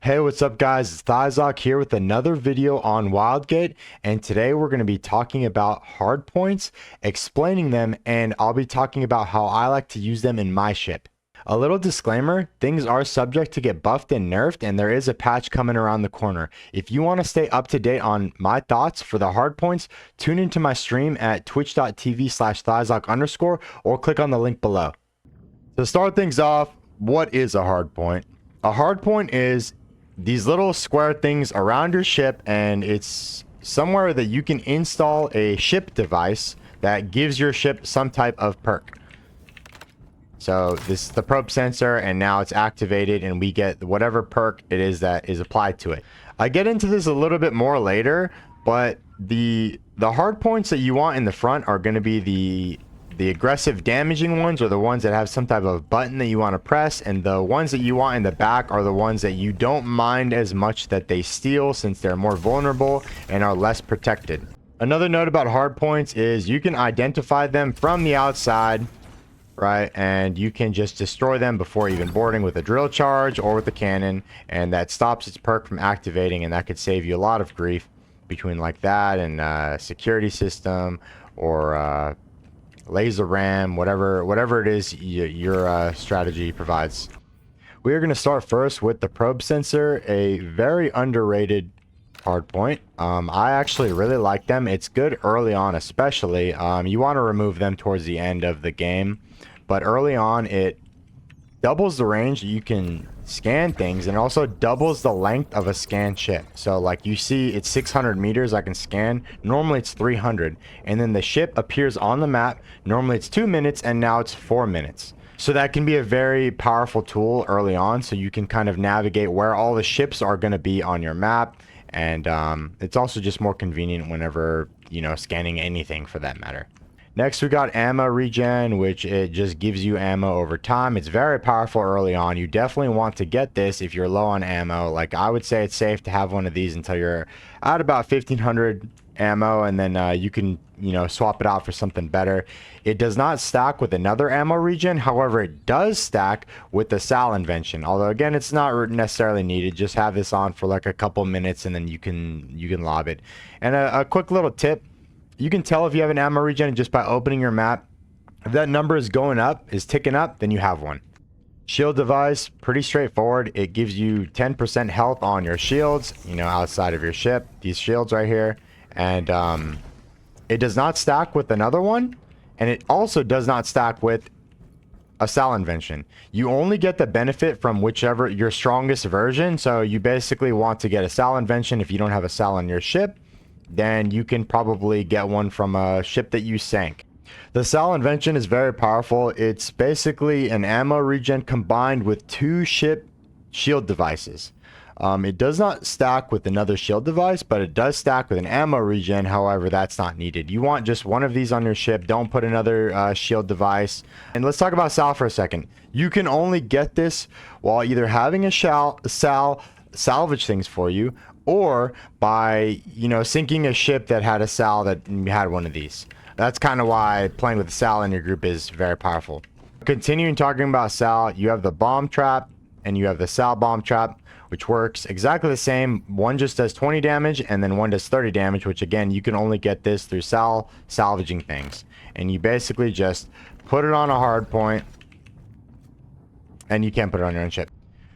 Hey, what's up guys? It's Thyzok here with another video on Wildgate, and today we're going to be talking about hardpoints, explaining them, and I'll be talking about how I like to use them in my ship. A little disclaimer, things are subject to get buffed and nerfed, and there is a patch coming around the corner. If you want to stay up to date on my thoughts for the hardpoints, tune into my stream at twitch.tv/Thyzok_ or click on the link below. To start things off, what is a hardpoint? A hardpoint is these little square things around your ship, and it's somewhere that you can install a ship device that gives your ship some type of perk. So this is the Prob Sensor, and now it's activated and we get whatever perk it is that is applied to it. I get into this a little bit more later, but the hard points that you want in the front are going to be the aggressive damaging ones, or the ones that have some type of button that you want to press, and the ones that you want in the back are the ones that you don't mind as much that they steal, since they're more vulnerable and are less protected. Another note about hardpoints is you can identify them from the outside, right? And you can just destroy them before even boarding with a drill charge or with a cannon, and that stops its perk from activating, and that could save you a lot of grief between like that and security system or laser ram, whatever it is your strategy provides. We are going to start first with the Prob Sensor, a very underrated hardpoint. I actually really like them. It's good early on, especially. You want to remove them towards the end of the game, but early on it doubles the range you can scan things, and also doubles the length of a scan ship. So like you see, it's 600 meters I can scan. Normally it's 300, and then the ship appears on the map. Normally it's 2 minutes, and now it's 4 minutes. So that can be a very powerful tool early on, so you can kind of navigate where all the ships are going to be on your map. And it's also just more convenient whenever, you know, scanning anything for that matter. Next, we got ammo regen, which it just gives you ammo over time. It's very powerful early on. You definitely want to get this if you're low on ammo. Like, I would say it's safe to have one of these until you're at about 1500 ammo, and then you can, you know, swap it out for something better. It does not stack with another ammo regen. However, it does stack with the Sal Invention. Although, again, it's not necessarily needed. Just have this on for like a couple minutes, and then you can lob it. And a quick little tip. You can tell if you have an ammo regen just by opening your map. If that number is going up, is ticking up, then you have one. Shield device, pretty straightforward. It gives you 10% health on your shields, you know, outside of your ship. These shields right here. And it does not stack with another one. And it also does not stack with a Sal Invention. You only get the benefit from whichever your strongest version. So you basically want to get a Sal Invention. If you don't have a Sal on your ship, then you can probably get one from a ship that you sank. The Sal Invention is very powerful. It's basically an ammo regen combined with 2 ship shield devices. It does not stack with another shield device, but it does stack with an ammo regen. However, that's not needed. You want just one of these on your ship. Don't put another shield device. And let's talk about Sal for a second. You can only get this while either having a Sal salvage things for you, or by, you know, sinking a ship that had a Sal that had one of these. That's kind of why playing with a Sal in your group is very powerful. Continuing talking about Sal, you have the bomb trap and you have the Sal bomb trap, which works exactly the same. One just does 20 damage and then one does 30 damage, which again, you can only get this through Sal salvaging things. And you basically just put it on a hard point, and you can't put it on your own ship.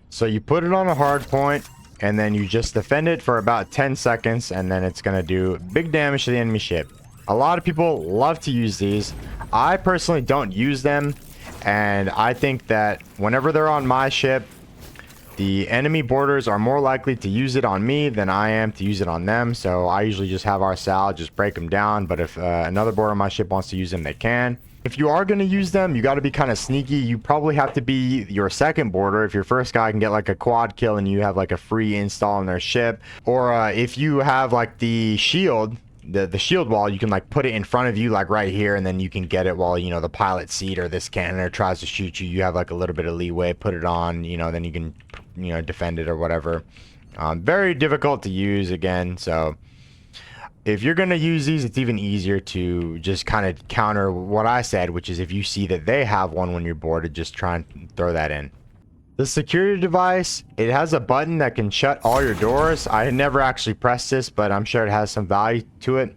So you put it on a hard point, and then you just defend it for about 10 seconds, and then it's going to do big damage to the enemy ship. A lot of people love to use these. I personally don't use them, and I think that whenever they're on my ship, the enemy boarders are more likely to use it on me than I am to use it on them. So I usually just have our Sal just break them down, but if another boarder on my ship wants to use them, they can. If you are going to use them, you got to be kind of sneaky. You probably have to be your second boarder. If your first guy can get like a quad kill and you have like a free install on their ship, or if you have like the shield, the shield wall, you can like put it in front of you, like right here, and then you can get it while, you know, the pilot seat or this cannoner tries to shoot you. You have like a little bit of leeway, put it on, you know, then you can, you know, defend it or whatever. Very difficult to use again. So if you're going to use these, it's even easier to just kind of counter what I said, which is if you see that they have one when you're boarded, just try and throw that in. The security device, it has a button that can shut all your doors. I never actually pressed this, but I'm sure it has some value to it.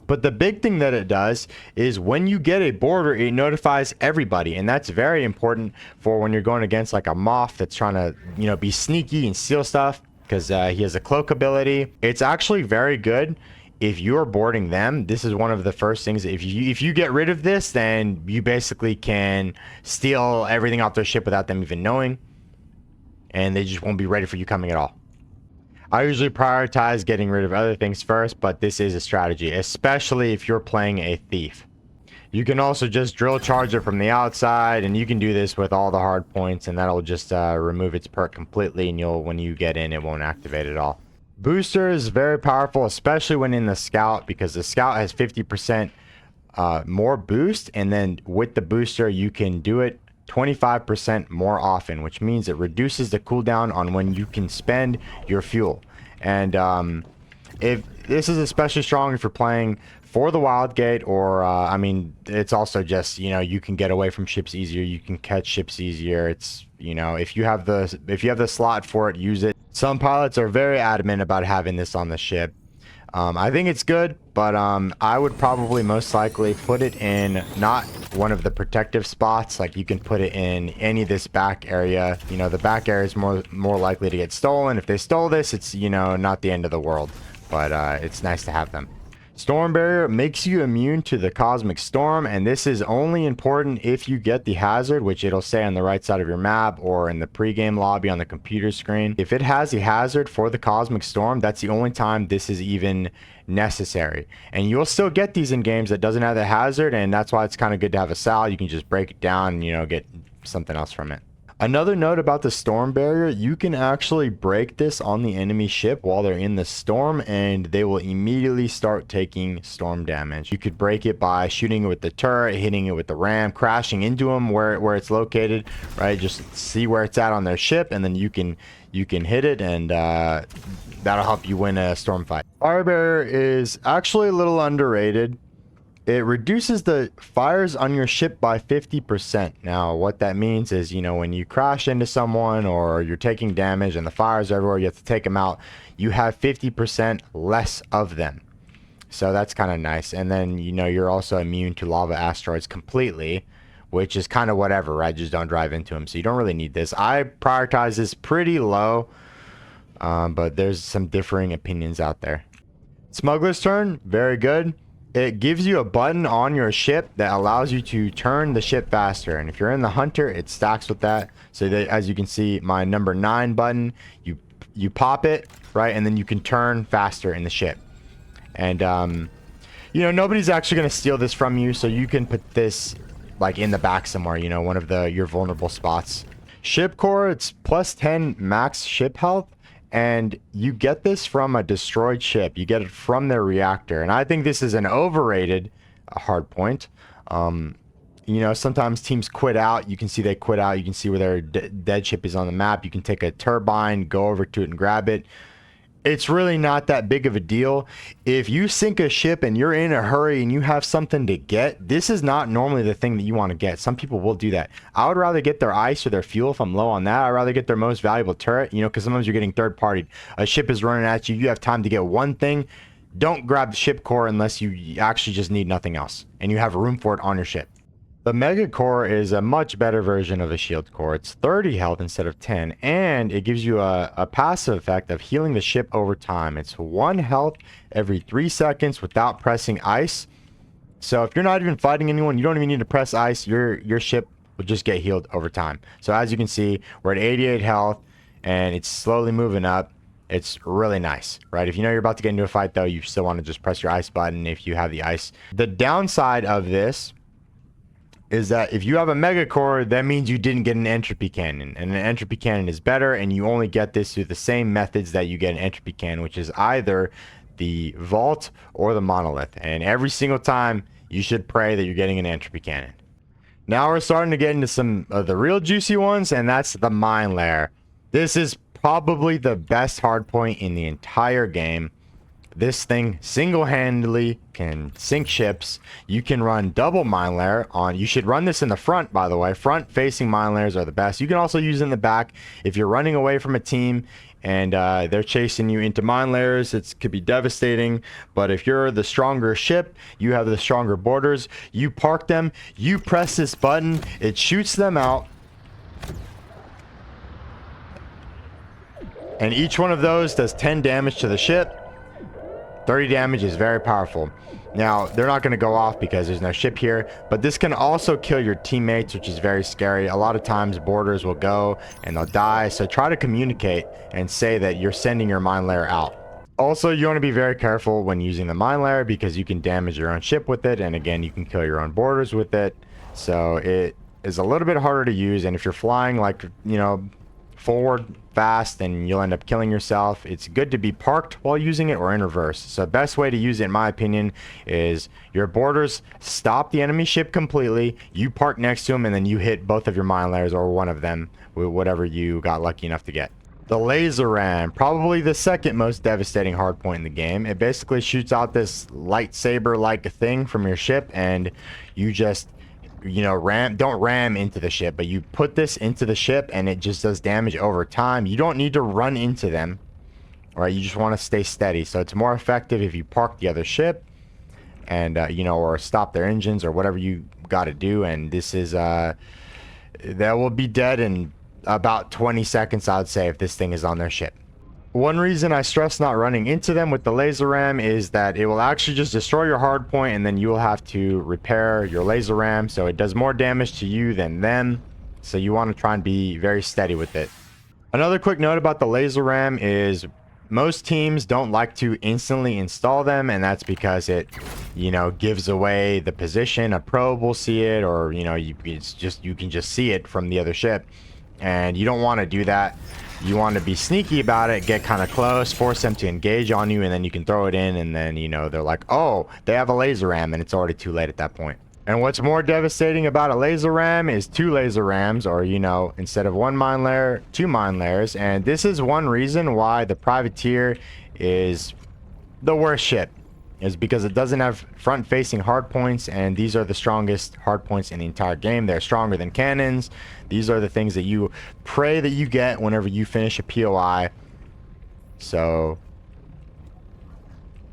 But the big thing that it does is when you get a boarder, it notifies everybody. And that's very important for when you're going against like a moth that's trying to, you know, be sneaky and steal stuff, because he has a cloak ability. It's actually very good if you're boarding them. This is one of the first things. If you get rid of this, then you basically can steal everything off their ship without them even knowing. And they just won't be ready for you coming at all. I usually prioritize getting rid of other things first, but this is a strategy, especially if you're playing a thief. You can also just drill charge it from the outside, and you can do this with all the hard points, and that'll just remove its perk completely, and when you get in, it won't activate at all. Booster is very powerful, especially when in the scout, because the scout has 50% more boost, and then with the booster, you can do it 25% more often, which means it reduces the cooldown on when you can spend your fuel. And if this is especially strong if you're playing for the wild gate, or I mean, it's also just, you know, you can get away from ships easier, you can catch ships easier. It's, you know, if you have the slot for it, use it. Some pilots are very adamant about having this on the ship. I think it's good, but I would probably most likely put it in not one of the protective spots. Like, you can put it in any of this back area. You know, the back area is more likely to get stolen. If they stole this, it's, you know, not the end of the world, but it's nice to have them. Storm barrier makes you immune to the cosmic storm, and this is only important if you get the hazard, which it'll say on the right side of your map or in the pregame lobby on the computer screen. If it has the hazard for the cosmic storm, that's the only time this is even necessary. And you'll still get these in games that doesn't have the hazard, and that's why it's kind of good to have a Sal. You can just break it down and, you know, get something else from it. Another note about the storm barrier, you can actually break this on the enemy ship while they're in the storm, and they will immediately start taking storm damage. You could break it by shooting it with the turret, hitting it with the ram, crashing into them where it's located, right? Just see where it's at on their ship, and then you can hit it, and that'll help you win a storm fight. Fire barrier is actually a little underrated. It reduces the fires on your ship by 50%. Now, what that means is, you know, when you crash into someone or you're taking damage and the fires are everywhere, you have to take them out, you have 50% less of them. So that's kind of nice. And then, you know, you're also immune to lava asteroids completely, which is kind of whatever, right? Just don't drive into them. So you don't really need this. I prioritize this pretty low, but there's some differing opinions out there. Smuggler's turn, very good. It gives you a button on your ship that allows you to turn the ship faster. And if you're in the Hunter, it stacks with that. So that, as you can see, my number 9 button, you pop it, right? And then you can turn faster in the ship. And, you know, nobody's actually going to steal this from you. So you can put this like in the back somewhere, you know, one of your vulnerable spots. Ship core, it's plus 10 max ship health. And you get this from a destroyed ship. You get it from their reactor. And I think this is an overrated hard point. You know, sometimes teams quit out. You can see they quit out. You can see where their dead ship is on the map. You can take a turbine, go over to it and grab it. It's really not that big of a deal. If you sink a ship and you're in a hurry and you have something to get, this is not normally the thing that you want to get. Some people will do that. I would rather get their ice or their fuel if I'm low on that. I'd rather get their most valuable turret, you know, because sometimes you're getting third party. A ship is running at you. You have time to get one thing. Don't grab the ship core unless you actually just need nothing else and you have room for it on your ship. The Mega Core is a much better version of a Shield Core. It's 30 health instead of 10, and it gives you a passive effect of healing the ship over time. It's 1 health every 3 seconds without pressing ice. So if you're not even fighting anyone, you don't even need to press ice. Your ship will just get healed over time. So as you can see, we're at 88 health, and it's slowly moving up. It's really nice, right? If you know you're about to get into a fight, though, you still want to just press your ice button if you have the ice. The downside of this is that if you have a Mega Core, that means you didn't get an entropy cannon, and an entropy cannon is better, and you only get this through the same methods that you get an entropy cannon, which is either the vault or the monolith. And every single time you should pray that you're getting an entropy cannon. Now we're starting to get into some of the real juicy ones, and that's the mine layer. This is probably the best hardpoint in the entire game. This thing single-handedly can sink ships. You can run double mine layer on. You should run this in the front, by the way. Front-facing mine layers are the best. You can also use it in the back. If you're running away from a team and they're chasing you into mine layers, it could be devastating. But if you're the stronger ship, you have the stronger borders, you park them, you press this button, it shoots them out. And each one of those does 10 damage to the ship. 30 damage is very powerful. Now, they're not going to go off because there's no ship here, but this can also kill your teammates, which is very scary. A lot of times borders will go and they'll die, so try to communicate and say that you're sending your mine layer out. Also, you want to be very careful when using the mine layer because you can damage your own ship with it, and again, you can kill your own borders with it. So it is a little bit harder to use, and if you're flying like, you know, forward fast, and you'll end up killing yourself. It's good to be parked while using it or in reverse. So best way to use it, in my opinion, is your borders stop the enemy ship completely, you park next to them, and then you hit both of your mine layers or one of them with whatever you got lucky enough to get. The laser ram, probably the second most devastating hardpoint in the game. It basically shoots out this lightsaber like thing from your ship, and you just, you know, don't ram into the ship, but you put this into the ship and it just does damage over time. You don't need to run into them, right? You just want to stay steady. So it's more effective if you park the other ship and you know, or stop their engines or whatever you got to do. And this is that will be dead in about 20 seconds, I would say, if this thing is on their ship. One reason I stress not running into them with the laser ram is that it will actually just destroy your hard point, and then you will have to repair your laser ram, so it does more damage to you than them. So you want to try and be very steady with it. Another quick note about the laser ram is most teams don't like to instantly install them, and that's because it, you know, gives away the position. A probe will see it, or, you know, you can just see it from the other ship, and you don't want to do that. You want to be sneaky about it, get kind of close, force them to engage on you, and then you can throw it in, and then, you know, they're like, oh, they have a laser ram, and it's already too late at that point. And what's more devastating about a laser ram is 2 laser rams, or, you know, instead of 1 mine layer, 2 mine layers. And this is one reason why the privateer is the worst ship, is because it doesn't have front-facing hardpoints, and these are the strongest hardpoints in the entire game. They're stronger than cannons. These are the things that you pray that you get whenever you finish a POI. So,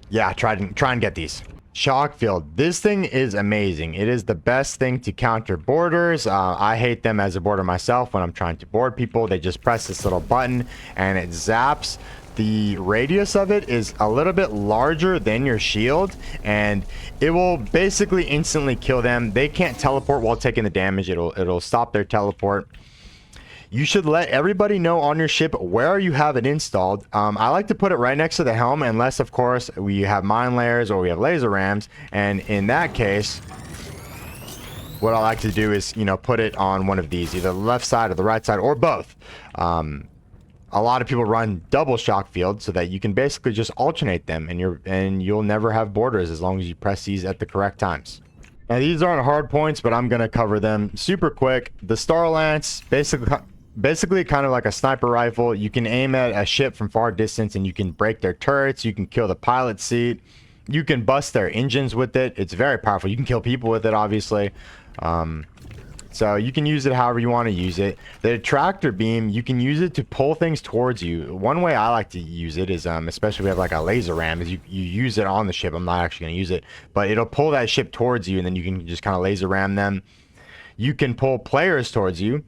yeah, try and get these. Shock field. This thing is amazing. It is the best thing to counter borders. I hate them as a border myself when I'm trying to board people. They just press this little button and it zaps. The radius of it is a little bit larger than your shield, and it will basically instantly kill them. They can't teleport while taking the damage. It'll stop their teleport. You should let everybody know on your ship where you have it installed. I like to put it right next to the helm, unless of course we have mine layers or we have laser rams, and in that case what I like to do is, you know, put it on one of these, either the left side or the right side, or both. A lot of people run double shock field so that you can basically just alternate them, and you'll never have borders as long as you press these at the correct times. Now, these aren't hard points, but I'm gonna cover them super quick. The Starlance, basically kind of like a sniper rifle. You can aim at a ship from far distance and you can break their turrets. You can kill the pilot seat. You can bust their engines with it. It's very powerful. You can kill people with it, obviously. So you can use it however you want to use it. The tractor beam, you can use it to pull things towards you. One way I like to use it is, especially if we have like a laser ram, is you use it on the ship. I'm not actually going to use it, but it'll pull that ship towards you, and then you can just kind of laser ram them. You can pull players towards you,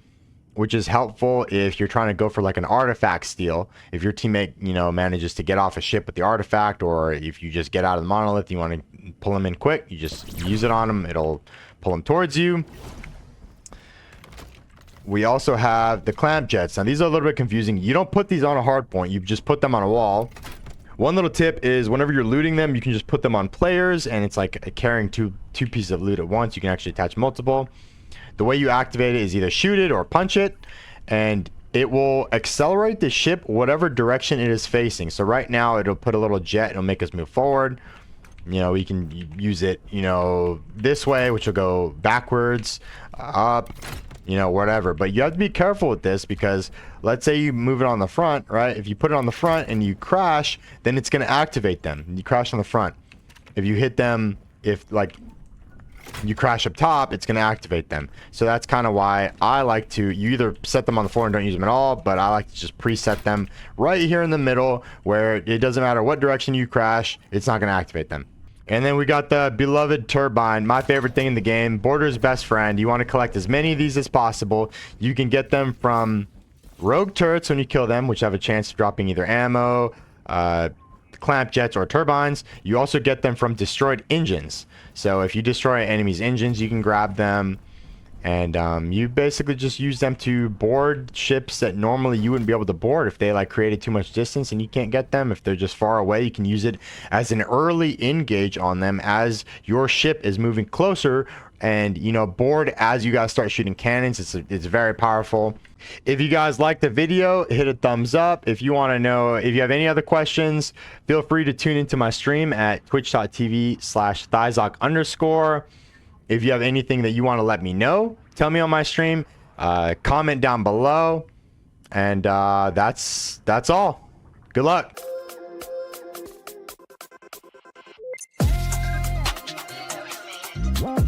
which is helpful if you're trying to go for like an artifact steal. If your teammate, you know, manages to get off a ship with the artifact, or if you just get out of the monolith, you want to pull them in quick, you just use it on them. It'll pull them towards you. We also have the clamp jets. Now, these are a little bit confusing. You don't put these on a hard point. You just put them on a wall. One little tip is whenever you're looting them, you can just put them on players, and it's like carrying two pieces of loot at once. You can actually attach multiple. The way you activate it is either shoot it or punch it, and it will accelerate the ship whatever direction it is facing. So right now, it'll put a little jet. It'll make us move forward. You know, we can use it, you know, this way, which will go backwards, up, you know, whatever. But you have to be careful with this because let's say you move it on the front, right? If you put it on the front and you crash, then it's going to activate them. You crash on the front. If you hit them, if like you crash up top, it's going to activate them. So that's kind of why I like to, you either set them on the floor and don't use them at all, but I like to just preset them right here in the middle where it doesn't matter what direction you crash, it's not going to activate them. And then we got the beloved Turbine, my favorite thing in the game, Border's best friend. You want to collect as many of these as possible. You can get them from rogue turrets when you kill them, which have a chance of dropping either ammo, clamp jets, or turbines. You also get them from destroyed engines. So if you destroy enemies' engines, you can grab them, and you basically just use them to board ships that normally you wouldn't be able to board if they like created too much distance and you can't get them. If they're just far away, you can use it as an early engage on them as your ship is moving closer, and you know, board as you guys start shooting cannons. It's very powerful. If you guys like the video, hit a thumbs up. If you want to know, if you have any other questions, feel free to tune into my stream at twitch.tv/Thyzok_. If you have anything that you want to let me know, tell me on my stream. Comment down below. And that's all. Good luck. Wow.